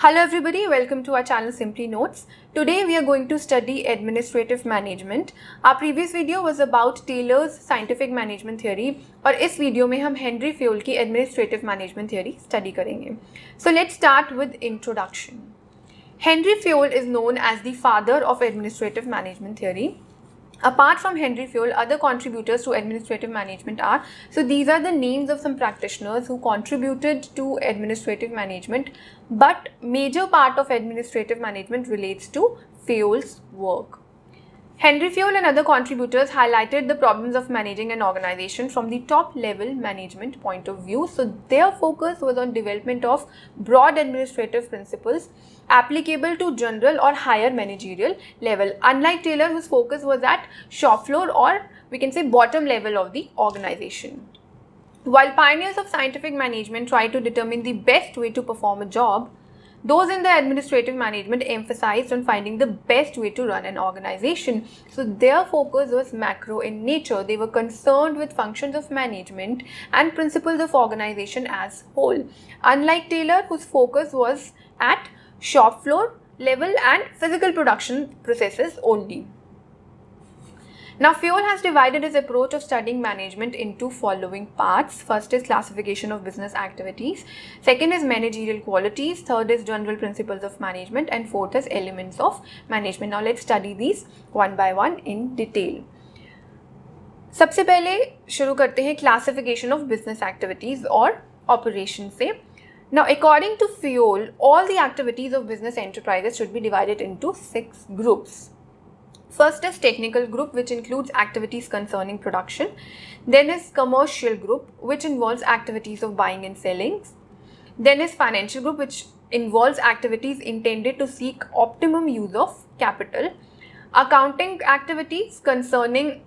Hello everybody, welcome to our channel Simply Notes. Today we are going to study administrative management. Our previous video was about Taylor's scientific management theory और इस video में हम Henry Fayol की administrative management theory study करेंगे. So let's start with introduction. Henry Fayol is known as the father of administrative management theory. Apart from Henry Fayol, other contributors to administrative management are, so these are the names of some practitioners who contributed to administrative management, but major part of administrative management relates to Fayol's work. Henry Fayol and other contributors highlighted the problems of managing an organization from the top level management point of view. So their focus was on development of broad administrative principles applicable to general or higher managerial level, unlike Taylor, whose focus was at shop floor or we can say bottom level of the organization. While pioneers of scientific management tried to determine the best way to perform a job, those in the administrative management emphasized on finding the best way to run an organization. So their focus was macro in nature. They were concerned with functions of management and principles of organization as whole. Unlike Taylor, whose focus was at shop floor level and physical production processes only. Now, Fayol has divided his approach of studying management into following parts. First is classification of business activities. Second is managerial qualities. Third is general principles of management. And fourth is elements of management. Now, let's study these one by one in detail. सबसे पहले शुरू करते हैं classification of business activities और operations से. Now, according to Fayol, all the activities of business enterprises should be divided into 6 groups. First is technical group, which includes activities concerning production. Then is commercial group, which involves activities of buying and selling. Then is financial group, which involves activities intended to seek optimum use of capital. Accounting activities concerning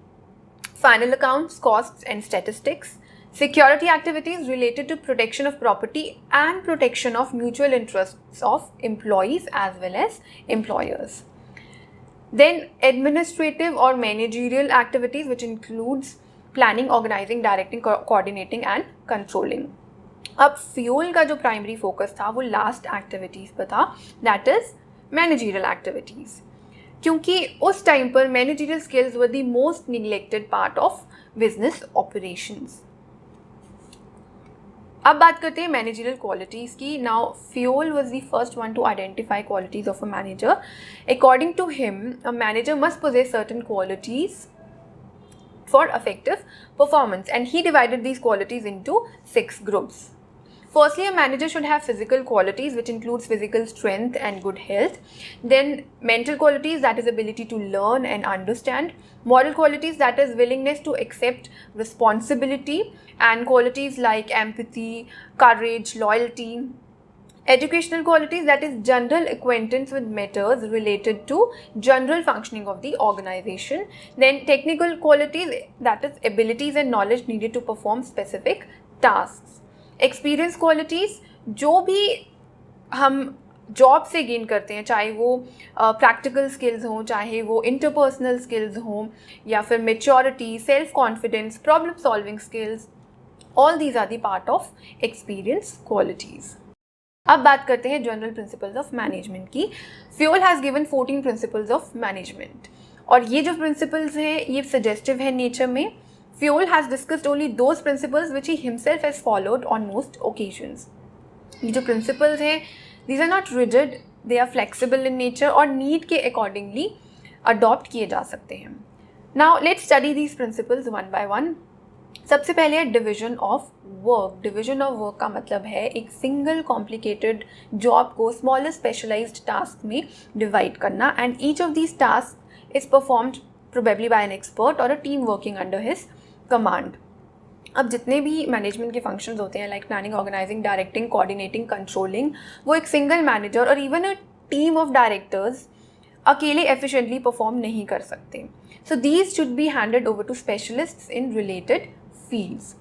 final accounts, costs and statistics. Security activities related to protection of property and protection of mutual interests of employees as well as employers. Then administrative or managerial activities, which includes planning, organizing, directing, coordinating and controlling. अब Fayol का जो primary focus था वो last activities पर था, that is managerial activities. क्योंकि उस time पर managerial skills were the most neglected part of business operations. अब बात करते हैं मैनेजरियल क्वालिटीज़ की. Now Fayol was the first one to identify qualities of a manager. According to him, a manager must possess certain qualities for effective performance, and he divided these qualities into 6 groups. Firstly, a manager should have physical qualities, which includes physical strength and good health. Then mental qualities, that is ability to learn and understand. Moral qualities, that is willingness to accept responsibility, and qualities like empathy, courage, loyalty. Educational qualities, that is general acquaintance with matters related to general functioning of the organization. Then technical qualities, that is abilities and knowledge needed to perform specific tasks. Experience qualities, जो भी हम job से gain करते हैं, चाहे वो practical skills हों, चाहे वो इंटरपर्सनल स्किल्स हों, या फिर maturity, self confidence, problem solving skills, all these are the part of experience qualities. अब बात करते हैं जनरल प्रिंसिपल्स ऑफ मैनेजमेंट की. Fayol has given 14 principles of management, और ये जो प्रिंसिपल्स हैं ये सजेस्टिव है नेचर में. Fayol has discussed only those principles which he himself has followed on most occasions. ये जो principles हैं, these are not rigid, they are flexible in nature और need के accordingly adopt किए जा सकते हैं. Now let's study these principles one by one. सबसे पहले है division of work. Division of work का मतलब है एक single complicated job को smaller specialized task में divide करना, and each of these tasks is performed probably by an expert or a team working under his command. अब जितने भी मैनेजमेंट के फंक्शंस होते हैं like planning, organising, directing, coordinating, controlling, वो एक सिंगल मैनेजर और even a team of directors अकेले एफिशिएंटली परफॉर्म नहीं कर सकते. So these should be handed over to specialists in related fields.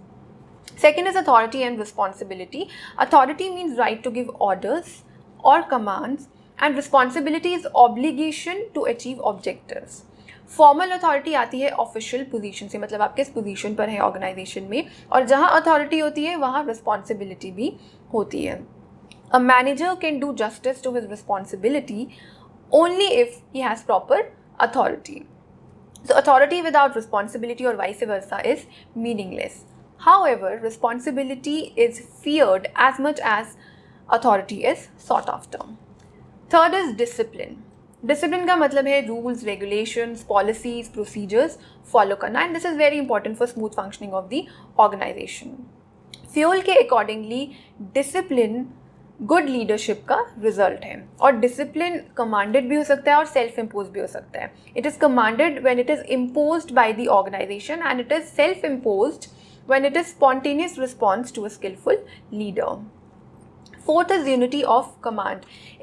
Second is authority and responsibility. Authority means right to give orders और commands, and responsibility is obligation to achieve objectives. Formal authority आती है official position से, मतलब आप किस position पर हैं organisation में, और जहाँ अथॉरिटी होती है वहाँ रिस्पॉन्सिबिलिटी भी होती है. A manager can do justice to his responsibility only if he has proper authority. So authority without responsibility or vice versa is meaningless. However, responsibility is feared as much as authority is sought after. Third is discipline. Discipline का मतलब है rules, regulations, policies, procedures follow करना, and this is very important for smooth functioning of the organization. Fuel के accordingly discipline good leadership का result है, और discipline commanded भी हो सकता है और सेल्फ इम्पोज भी हो सकता है. It is commanded when it is imposed by the organisation, and it is self imposed when it is spontaneous response to a skilful leader. Fourth is unity of command.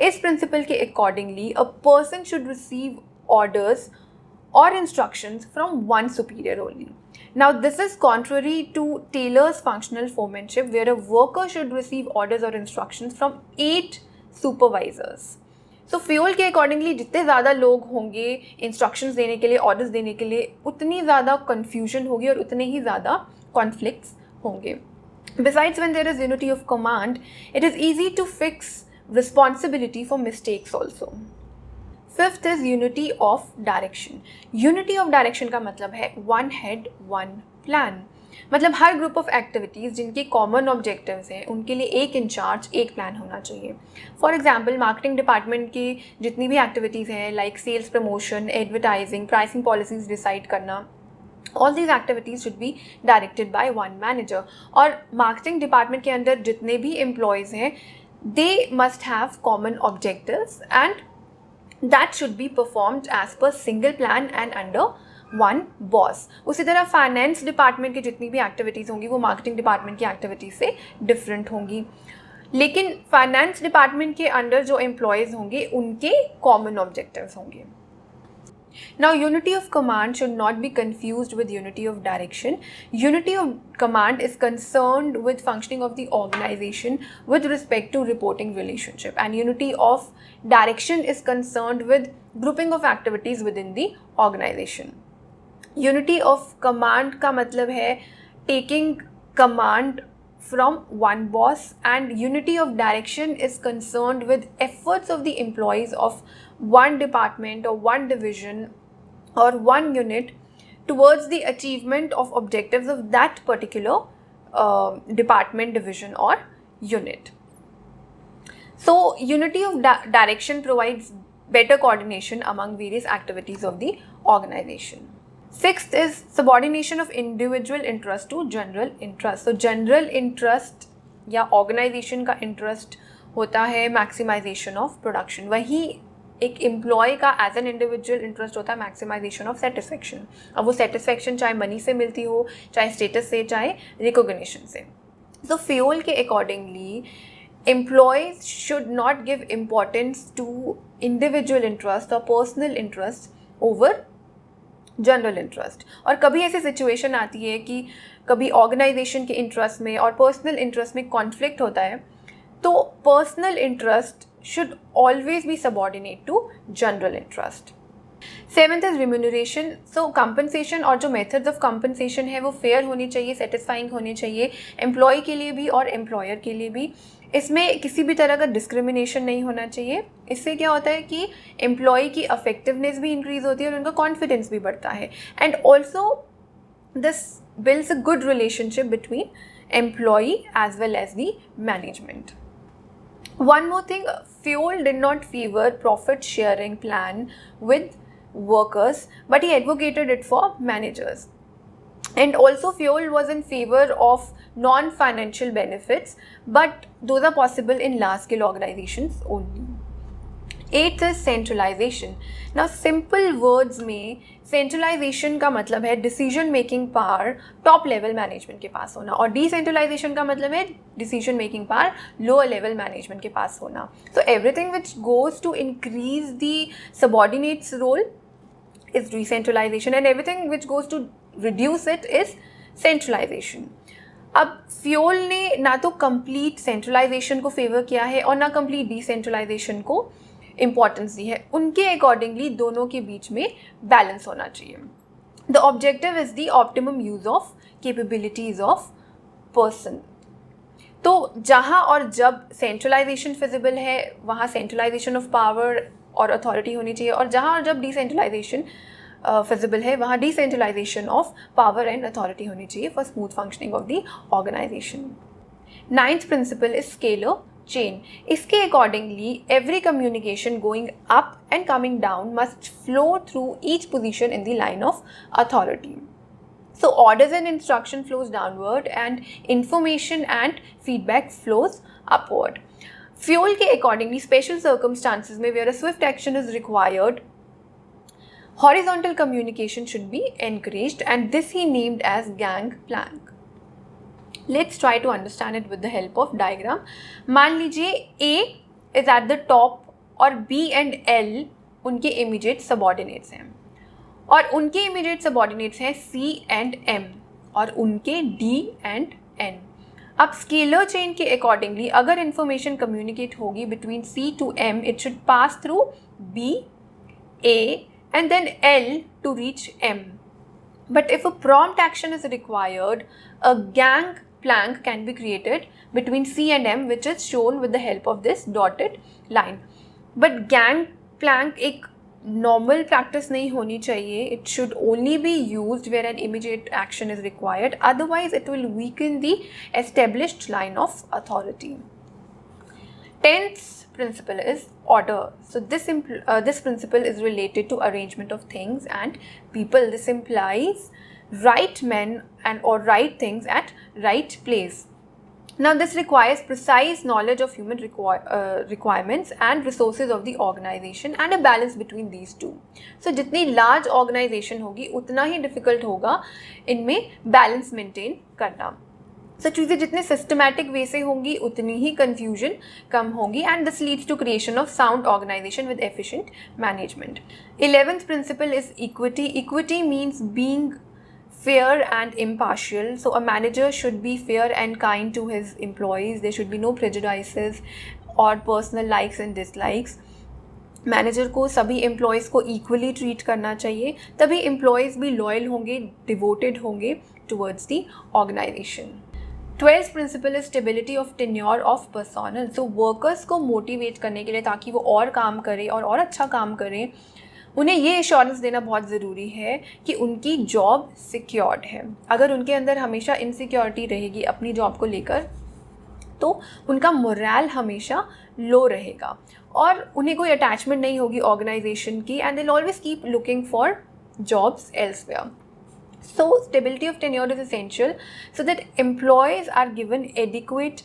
इस principle के accordingly a person should receive orders or instructions from one superior only. Now this is contrary to Taylor's functional foremanship, where a worker should receive orders or instructions from 8 supervisors. So fuel के accordingly जितने ज़्यादा लोग होंगे instructions देने के लिए, orders देने के लिए, उतनी ज़्यादा कन्फ्यूजन होगी और उतने ही ज़्यादा कॉन्फ्लिक्ट्स होंगे. Besides, when there is unity of command, it is easy to fix responsibility for mistakes also. Fifth is unity of direction. Unity of direction का मतलब है वन हेड वन प्लान. मतलब हर ग्रुप ऑफ एक्टिविटीज़ जिनके common objectives हैं उनके लिए एक in charge, एक प्लान होना चाहिए. फॉर एग्जांपल मार्केटिंग डिपार्टमेंट की जितनी भी एक्टिविटीज़ हैं like sales promotion, advertising, pricing policies decide करना, all these activities should be directed by one manager. और मार्केटिंग डिपार्टमेंट के अंदर जितने भी एम्प्लॉयज़ हैं they must have common objectives and that should be performed as per single plan and under one boss. उसी तरह finance department की जितनी भी एक्टिविटीज़ होंगी वो मार्केटिंग डिपार्टमेंट की एक्टिविटीज़ से डिफरेंट होंगी, लेकिन फाइनेंस डिपार्टमेंट के अंडर जो एम्प्लॉयज़ होंगे उनके कॉमन ऑब्जेक्टिव्स होंगे. Now, unity of command should not be confused with unity of direction. Unity of command is concerned with functioning of the organization with respect to reporting relationship, and unity of direction is concerned with grouping of activities within the organization. Unity of command का मतलब है taking command from one boss, and unity of direction is concerned with efforts of the employees of one department or one division or one unit towards the achievement of objectives of that particular department, division or unit. So unity of direction provides better coordination among various activities of the organization. Sixth is subordination of individual interest to general interest. So general interest या organization का interest होता है maximization of production. वही एक employ का as an individual interest होता है maximization of satisfaction. अब वो सेटिस्फेक्शन चाहे मनी से मिलती हो, चाहे स्टेटस से, चाहे रिकॉग्निशन से. सो फ्यूल के accordingly employees should not give importance to individual interest और personal interest over general interest. और कभी ऐसी सिचुएशन आती है कि कभी ऑर्गेनाइजेशन के इंटरेस्ट में और पर्सनल इंटरेस्ट में कॉन्फ्लिक्ट होता है, तो personal interest should always be subordinate to general interest. Seventh is remuneration. So compensation और जो methods of compensation है वो fair होनी चाहिए, satisfying होनी चाहिए एम्प्लॉय के लिए भी और एम्प्लॉयर के लिए भी. इसमें किसी भी तरह का डिस्क्रिमिनेशन नहीं होना चाहिए. इससे क्या होता है कि एम्प्लॉय की अफेक्टिवनेस भी इंक्रीज होती है और उनका कॉन्फिडेंस भी बढ़ता है, and also this builds a good relationship between employ as well as the management. One more thing, Fuel did not favor profit sharing plan with workers, but he advocated it for managers. And also Fuel was in favor of non-financial benefits, but those are possible in large scale organizations only. Eighth is centralization. Now simple words में centralization का मतलब है decision making power top level management के पास होना, और decentralization का मतलब है decision making power lower level management के पास होना. So everything which goes to increase the subordinates role is decentralization, and everything which goes to reduce it is centralization. अब fuel ने ना तो कंप्लीट सेंट्रलाइजेशन को फेवर किया है और ना कंप्लीट डिसेंट्रलाइजेशन को इम्पॉर्टेंस दी है. उनके अकॉर्डिंगली दोनों के बीच में बैलेंस होना चाहिए. The objective is the optimum use of capabilities of person. तो जहाँ और जब सेंट्रलाइजेशन फिजिबल है वहाँ सेंट्रलाइजेशन ऑफ पावर और अथॉरिटी होनी चाहिए, और जहाँ और जब डिसेंट्रलाइजेशन फिजिबल है वहाँ decentralisation of power and authority होनी चाहिए for smooth functioning of the organisation. 9th principle is scalar chain. इसके accordingly every communication going up and coming down must flow through each position in the line of authority. So orders and instruction flows downward and information and feedback flows upward. Fuel के accordingly special circumstances में where a swift action is required, horizontal communication should be encouraged, and this he named as gangplank. Let's try to understand it with the help of diagram. मान लीजिए A is at the top और B and L उनके immediate subordinates हैं, और उनके immediate subordinates हैं C and M और उनके D एंड N. अब स्केलर चेन के अकॉर्डिंगली अगर इंफॉर्मेशन कम्युनिकेट होगी between C to M, it should pass through B, A and then L to reach M. But if a prompt action is required, a gang plank can be created between C and M, which is shown with the help of this dotted line. But gang plank एक normal practice नहीं होनी चाहिए. It should only be used where an immediate action is required. Otherwise, it will weaken the established line of authority. 10th principle is order. So this principle is related to arrangement of things and people. This implies right men and or right things at right place. Now this requires precise knowledge of human requirements and resources of the organization and a balance between these two. So जितनी large organization होगी उतना ही difficult होगा इनमें balance maintain करना. So चीज़ें जितने systematic way से होंगी उतनी ही confusion कम होगी, and this leads to creation of sound organization with efficient management. 11th principle is equity. Equity means being fair and impartial. So a manager should be fair and kind to his employees. There should be no prejudices or personal likes and dislikes. Manager को सभी employees को equally treat करना चाहिए, तभी employees भी loyal होंगे, devoted होंगे towards the organisation. 12th principle is stability of tenure of personnel. So workers को मोटिवेट करने के लिए ताकि वो और काम करें और अच्छा काम करें, उन्हें ये एश्योरेंस देना बहुत ज़रूरी है कि उनकी जॉब सिक्योर्ड है. अगर उनके अंदर हमेशा इनसिक्योरिटी रहेगी अपनी जॉब को लेकर तो उनका मोरल हमेशा लो रहेगा और उन्हें कोई अटैचमेंट नहीं होगी ऑर्गेनाइजेशन की, and they will always keep looking for jobs elsewhere. So stability of tenure is essential so that employees are given adequate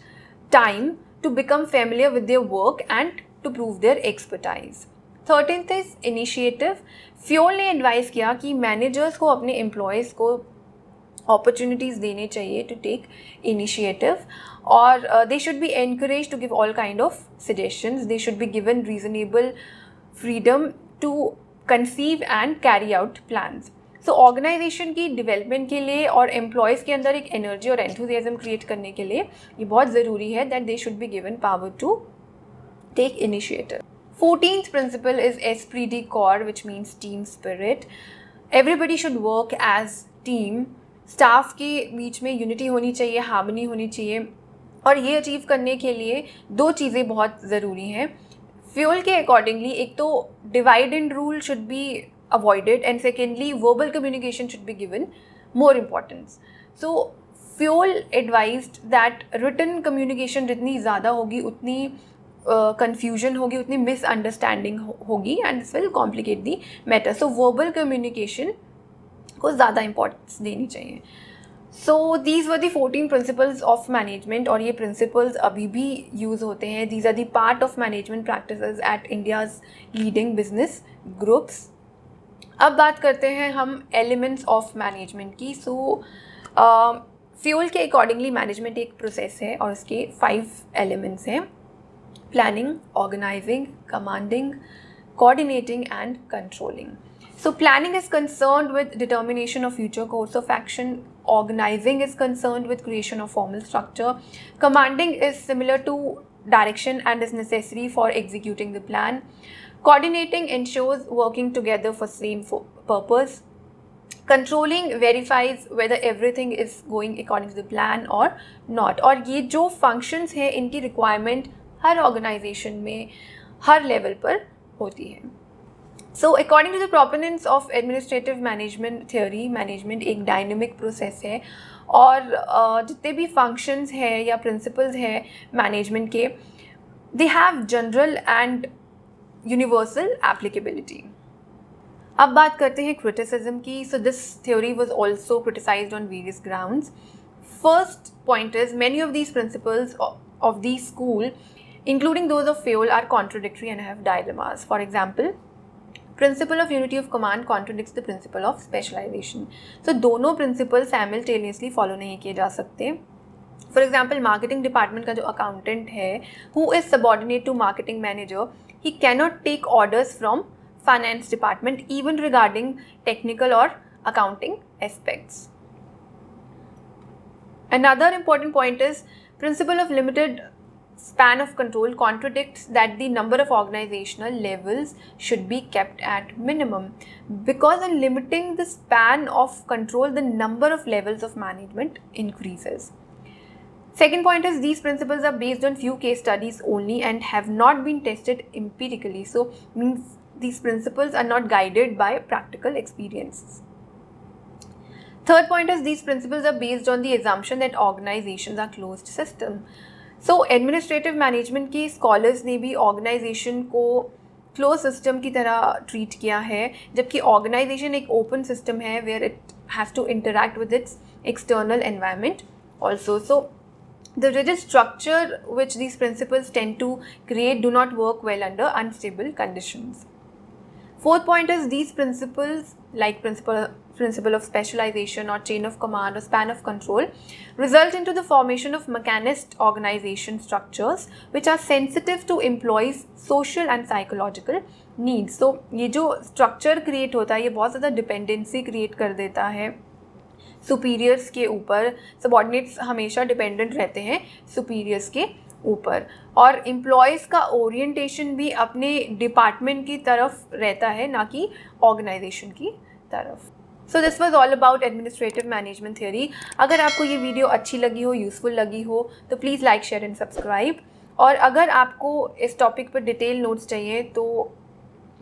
time to become familiar with their work and to prove their expertise. 13th is initiative. Fayol ने advice किया कि managers को अपने employees को opportunities देने चाहिए to take initiative, और they should be encourage to give all kind of suggestions. They should be given reasonable freedom to conceive and carry out plans. So organisation की development के लिए और एम्प्लॉयज़ के अंदर एक एनर्जी और एंथुजियाज्म क्रिएट करने के लिए ये बहुत ज़रूरी है that they should be given power to take initiative. 14th principle is esprit de corps, which means team spirit. Everybody should work as team. Staff के बीच में यूनिटी होनी चाहिए, हार्मनी होनी चाहिए, और ये अचीव करने के लिए दो चीज़ें बहुत ज़रूरी हैं. फ्यूल के अकॉर्डिंगली एक तो divide and rule should be avoided, and secondly verbal communication should be given more importance. So Fayol advised that written communication जितनी ज़्यादा होगी उतनी confusion होगी, उतनी मिसअंडरस्टैंडिंग होगी, and this will complicate the matter. So verbal communication को ज़्यादा importance देनी चाहिए. So these were the 14 principles of management, और ये प्रिंसिपल्स अभी भी यूज़ होते हैं. These are the part of management practices at India's leading business groups. अब बात करते हैं हम एलिमेंट्स ऑफ मैनेजमेंट की. सो फ्यूल के अकॉर्डिंगली मैनेजमेंट एक प्रोसेस है और उसके 5 एलिमेंट्स हैं: planning, organizing, commanding, coordinating and controlling. So planning is concerned with determination of future course of action. Organizing is concerned with creation of formal structure. Commanding is similar to direction and is necessary for executing the plan. Coordinating ensures working together for same purpose. Controlling verifies whether everything is going according to the plan और not. और ये जो functions हैं इनकी requirement हर organisation में हर level पर होती है। So according to the proponents of administrative management theory, management एक डायनेमिक प्रोसेस है और जितने भी फंक्शंस हैं या प्रिंसिपल्स हैं मैनेजमेंट के, they have general and universal applicability. अब बात करते हैं क्रिटिसिज्म की। So this theory was also criticised on various grounds. First point is many of these principles of the school including those of Fayol are contradictory and have dilemmas. For example, principle of unity of command contradicts the principle of specialization. So दोनों principles simultaneously follow नहीं किए जा सकते. For example, marketing department का जो accountant है, who is subordinate to marketing manager, he cannot take orders from finance department even regarding technical or accounting aspects. Another important point is principle of limited span of control contradicts that the number of organizational levels should be kept at minimum, because in limiting the span of control the number of levels of management increases. Second point is these principles are based on few case studies only and have not been tested empirically, so means these principles are not guided by practical experiences. Third point is these principles are based on the assumption that organizations are closed system. So administrative management की scholars ने भी organisation को close system की तरह treat किया है, जबकि organisation एक ओपन सिस्टम है where it has to interact with its external environment also. So the rigid structure which these principles tend to create do not work well under unstable conditions. Fourth point is these principles, like principle of specialization or chain of command or span of control, result into the formation of mechanist organization structures which are sensitive to employees' social and psychological needs. So ये जो structure create होता है ये बहुत ज़्यादा dependency create कर देता है सुपीरियर्स के ऊपर. सबॉर्डिनेट्स हमेशा डिपेंडेंट रहते हैं सुपीरियर्स के ऊपर, और एम्प्लॉयज़ का ओरिएंटेशन भी अपने डिपार्टमेंट की तरफ रहता है, ना कि ऑर्गेनाइजेशन की तरफ. So this was all about administrative management theory. अगर आपको ये वीडियो अच्छी लगी हो, यूज़फुल लगी हो, तो please like, share and subscribe. और अगर आपको इस टॉपिक पर डिटेल नोट्स चाहिए तो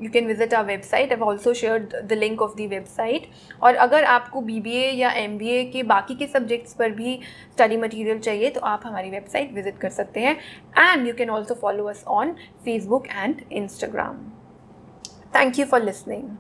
you can visit our website. I've also shared the link of the website. और अगर आपको BBA या MBA के बाकी के सब्जेक्ट्स पर भी स्टडी मटेरियल चाहिए तो आप हमारी वेबसाइट विजिट कर सकते हैं. And you can also follow us on Facebook and Instagram. Thank you for listening.